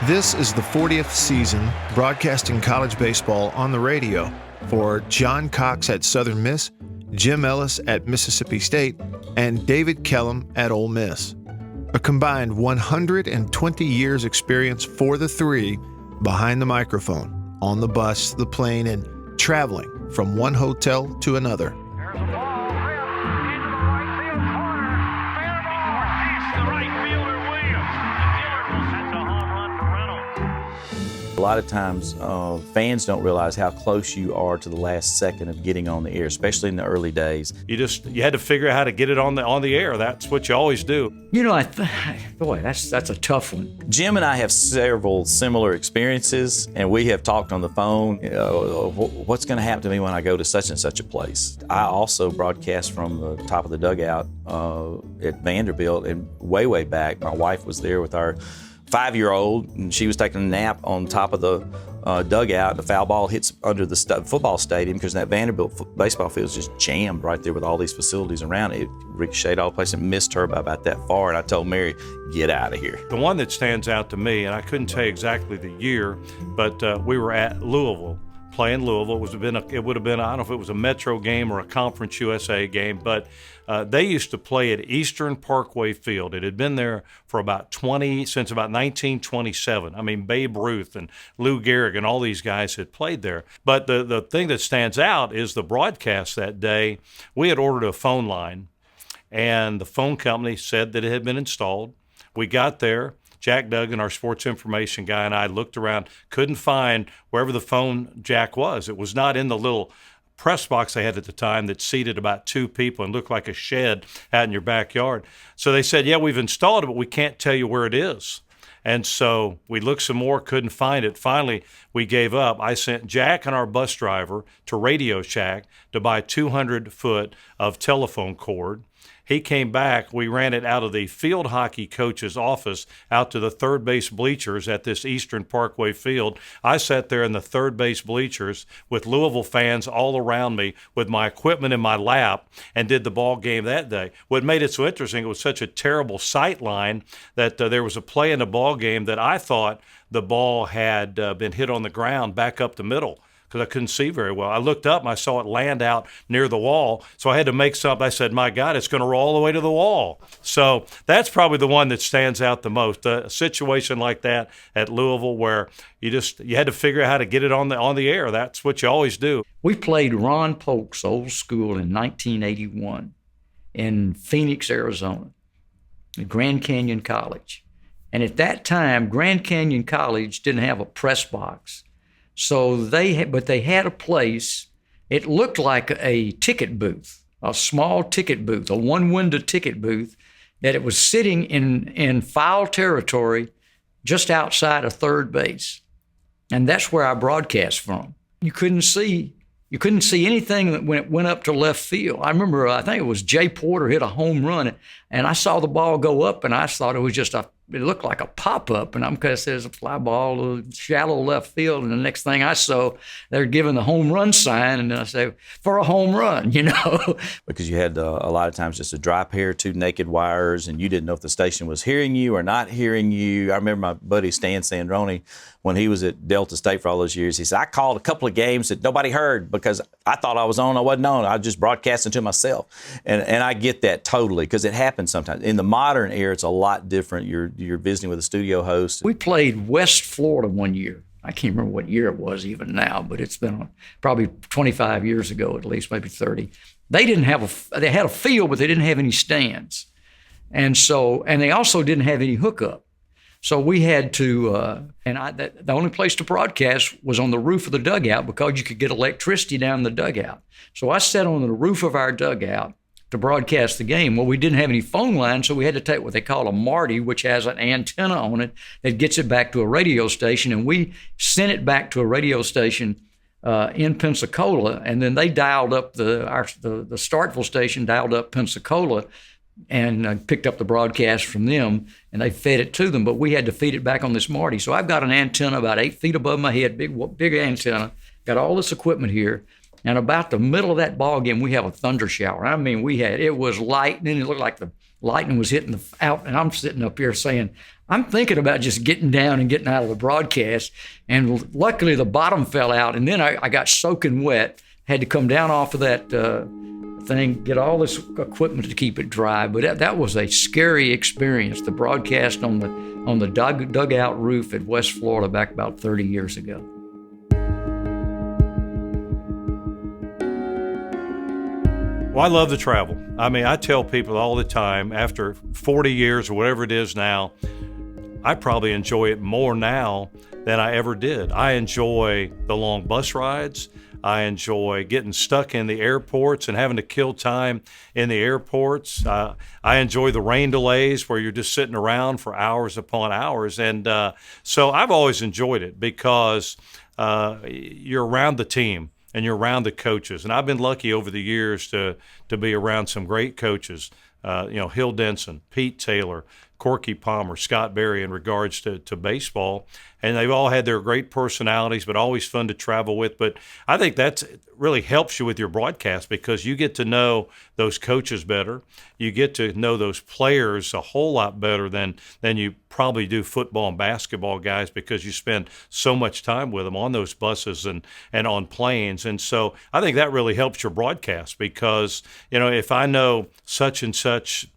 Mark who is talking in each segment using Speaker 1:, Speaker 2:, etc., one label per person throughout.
Speaker 1: This is the 40th season broadcasting college baseball on the radio for John Cox at Southern Miss, Jim Ellis at Mississippi State, and David Kellum at Ole Miss. A combined 120 years experience for the three behind the microphone, on the bus, the plane, and traveling from one hotel to another.
Speaker 2: There's a ball ripped into the right field corner. Fair ball past the right fielder Williams. Gilbert sends a home run to Reynolds.
Speaker 3: A lot of times, fans don't realize how close you are to the last second of getting on the air, especially in the early days.
Speaker 4: You had to figure out how to get it on the air. That's what you always do.
Speaker 5: You know, boy, that's a tough one.
Speaker 3: Jim and I have several similar experiences, and we have talked on the phone. What's going to happen to me when I go to such and such a place? I also broadcast from the top of the dugout at Vanderbilt, and way back, my wife was there with our 5-year-old, and she was taking a nap on top of the dugout. The foul ball hits under the football stadium because that Vanderbilt baseball field is just jammed right there with all these facilities around it. It ricocheted all the place and missed her by about that far, and I told Mary, get out of here.
Speaker 4: The one that stands out to me, and I couldn't tell you exactly the year, but we were at Louisville, playing Louisville. It would have been, I don't know if it was a Metro game or a Conference USA game, but they used to play at Eastern Parkway Field. It had been there for since about 1927. I mean, Babe Ruth and Lou Gehrig and all these guys had played there. But the thing that stands out is the broadcast that day. We had ordered a phone line, and the phone company said that it had been installed. We got there. Jack Duggan, our sports information guy, and I looked around, couldn't find wherever the phone jack was. It was not in the little press box they had at the time that seated about 2 people and looked like a shed out in your backyard. So they said, yeah, we've installed it, but we can't tell you where it is. And so we looked some more, couldn't find it. Finally, we gave up. I sent Jack and our bus driver to Radio Shack to buy 200 foot of telephone cord. He came back. We ran it out of the field hockey coach's office out to the third base bleachers at this Eastern Parkway Field. I sat there in the third base bleachers with Louisville fans all around me with my equipment in my lap and did the ball game that day. What made it so interesting, it was such a terrible sight line that there was a play in the ball game that I thought the ball had been hit on the ground back up the middle, because I couldn't see very well. I looked up and I saw it land out near the wall, so I had to make something. I said, my God, it's going to roll all the way to the wall. So that's probably the one that stands out the most. A situation like that at Louisville where you had to figure out how to get it on the air. That's what you always do.
Speaker 5: We played Ron Polk's old school in 1981 in Phoenix, Arizona, at Grand Canyon College. And at that time, Grand Canyon College didn't have a press box. So they had a place. It looked like a ticket booth, a small ticket booth, a one-window ticket booth, that it was sitting in foul territory just outside of third base. And that's where I broadcast from. You couldn't see anything when it went up to left field. I remember, I think it was Jay Porter hit a home run, and I saw the ball go up, and I thought it was just it looked like a pop-up, and I'm going to say there's a fly ball to shallow left field, and the next thing I saw, they're giving the home run sign, and then I say, for a home run, you know.
Speaker 3: Because you had a lot of times just a dry pair, 2 naked wires, and you didn't know if the station was hearing you or not hearing you. I remember my buddy Stan Sandroni, when he was at Delta State for all those years, he said, I called a couple of games that nobody heard because I thought I was on, I wasn't on. I was just broadcasting to myself. And I get that totally, because it happens sometimes. In the modern era, it's a lot different. You're visiting with a studio host.
Speaker 5: We played West Florida one year. I can't remember what year it was even now, but it's been probably 25 years ago at least, maybe 30. They had a field, but they didn't have any stands. And they also didn't have any hookup. So we had to, the only place to broadcast was on the roof of the dugout because you could get electricity down the dugout. So I sat on the roof of our dugout to broadcast the game. Well, we didn't have any phone lines, so we had to take what they call a Marty, which has an antenna on it that gets it back to a radio station, and we sent it back to a radio station in Pensacola, and then they dialed up the Starkville station, dialed up Pensacola, and picked up the broadcast from them, and they fed it to them, but we had to feed it back on this Marty. So I've got an antenna about 8 feet above my head, big antenna, got all this equipment here, and about the middle of that ball game, we have a thunder shower. I mean, it was lightning. It looked like lightning was hitting out, and I'm sitting up here saying, I'm thinking about just getting down and getting out of the broadcast. And luckily the bottom fell out, and then I got soaking wet, had to come down off of that thing, get all this equipment to keep it dry. But that was a scary experience, the broadcast on the dugout roof at West Florida back about 30 years ago.
Speaker 4: Well, I love to travel. I mean, I tell people all the time, after 40 years or whatever it is now, I probably enjoy it more now than I ever did. I enjoy the long bus rides. I enjoy getting stuck in the airports and having to kill time in the airports. I enjoy the rain delays where you're just sitting around for hours upon hours. And so I've always enjoyed it because you're around the team and you're around the coaches. And I've been lucky over the years to be around some great coaches, Hill Denson, Pete Taylor, Corky Palmer, Scott Berry in regards to baseball. And they've all had their great personalities, but always fun to travel with. But I think that really helps you with your broadcast because you get to know those coaches better. You get to know those players a whole lot better than you probably do football and basketball guys because you spend so much time with them on those buses and on planes. And so I think that really helps your broadcast because, if I know such and such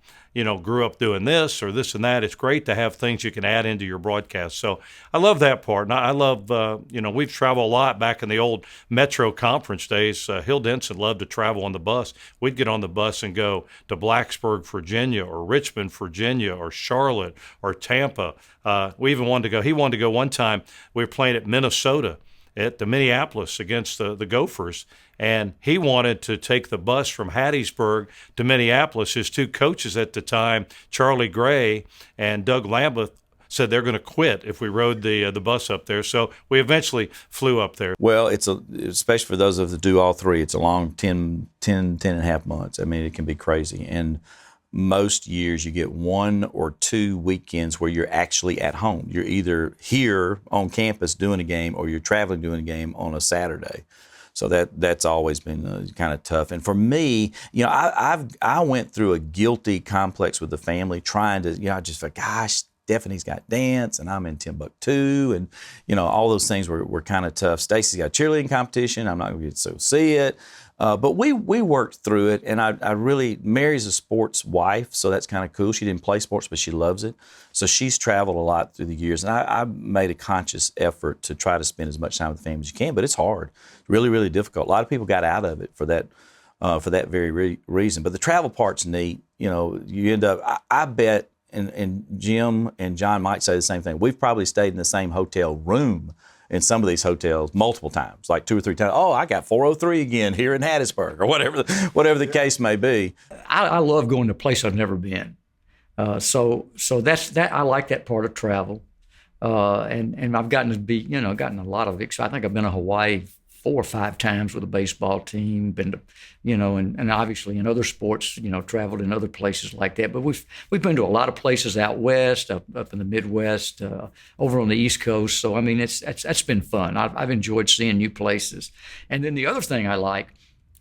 Speaker 4: grew up doing this or this and that, it's great to have things you can add into your broadcast. So I love that part. And I love, we've traveled a lot back in the old Metro Conference days. Hill Denson loved to travel on the bus. We'd get on the bus and go to Blacksburg, Virginia, or Richmond, Virginia, or Charlotte, or Tampa. We even wanted to go one time. We were playing at Minnesota, at the Minneapolis against the Gophers. And he wanted to take the bus from Hattiesburg to Minneapolis. His two coaches at the time, Charlie Gray and Doug Lambeth, said they're going to quit if we rode the bus up there. So we eventually flew up there.
Speaker 3: Well, especially for those of us that do all three, it's a long 10 and a half months. I mean, it can be crazy. And most years you get 1 or 2 weekends where you're actually at home. You're either here on campus doing a game or you're traveling doing a game on a Saturday. So that's always been kind of tough. And for me, I went through a guilty complex with the family trying to, I just thought, gosh, Stephanie's got dance and I'm in Timbuktu and, all those things were kind of tough. Stacy's got cheerleading competition. I'm not going to get to see it. But we worked through it, and I really, Mary's a sports wife, so that's kind of cool. She didn't play sports, but she loves it. So she's traveled a lot through the years, and I made a conscious effort to try to spend as much time with the family as you can, but it's hard, really, really difficult. A lot of people got out of it for that very reason. But the travel part's neat. You end up, I bet, and Jim and John might say the same thing, we've probably stayed in the same hotel room in some of these hotels multiple times, like 2 or 3 times. Oh, I got 403 again here in Hattiesburg, or whatever the case may be.
Speaker 5: I love going to a place I've never been. So that's that. I like that part of travel, and I've gotten to be, gotten a lot of it. I think I've been to Hawaii 4 or 5 times with a baseball team. Been to, and obviously in other sports, traveled in other places like that. But we've been to a lot of places out west, up in the Midwest, over on the East Coast. So I mean, that's been fun. I've enjoyed seeing new places. And then the other thing I like,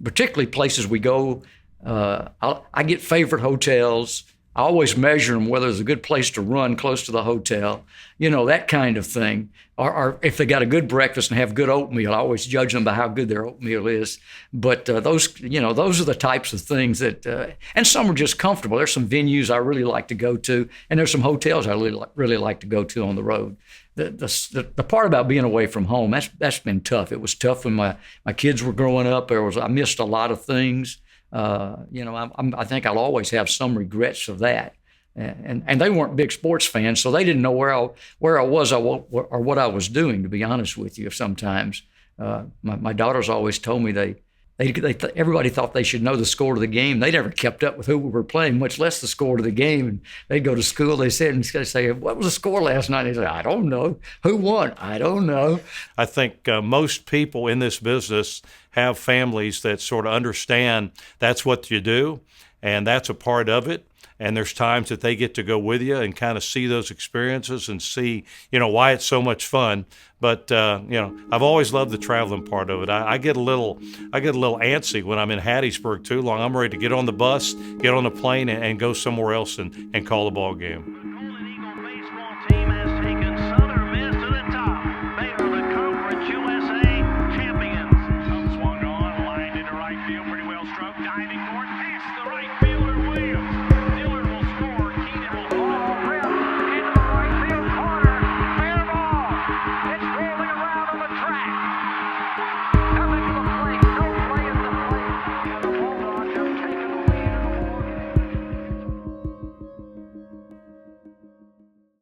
Speaker 5: particularly places we go, I get favorite hotels. I always measure them, whether it's a good place to run close to the hotel, that kind of thing. Or if they got a good breakfast and have good oatmeal, I always judge them by how good their oatmeal is. But those are the types of things that, and some are just comfortable. There's some venues I really like to go to, and there's some hotels I really like to go to on the road. The part about being away from home, that's been tough. It was tough when my kids were growing up. I missed a lot of things. I think I'll always have some regrets of that. And they weren't big sports fans, so they didn't know where I was or what I was doing, to be honest with you. Sometimes my daughters always told me everybody thought they should know the score of the game. They never kept up with who we were playing, much less the score of the game. And they'd go to school, they say, what was the score last night? They say, I don't know. Who won? I don't know.
Speaker 4: I think most people in this business have families that sort of understand that's what you do, and that's a part of it. and there's times that they get to go with you and kind of see those experiences and see, why it's so much fun. But I've always loved the traveling part of it. I get a little antsy when I'm in Hattiesburg too long. I'm ready to get on the bus, get on the plane, and go somewhere else and call the ball game.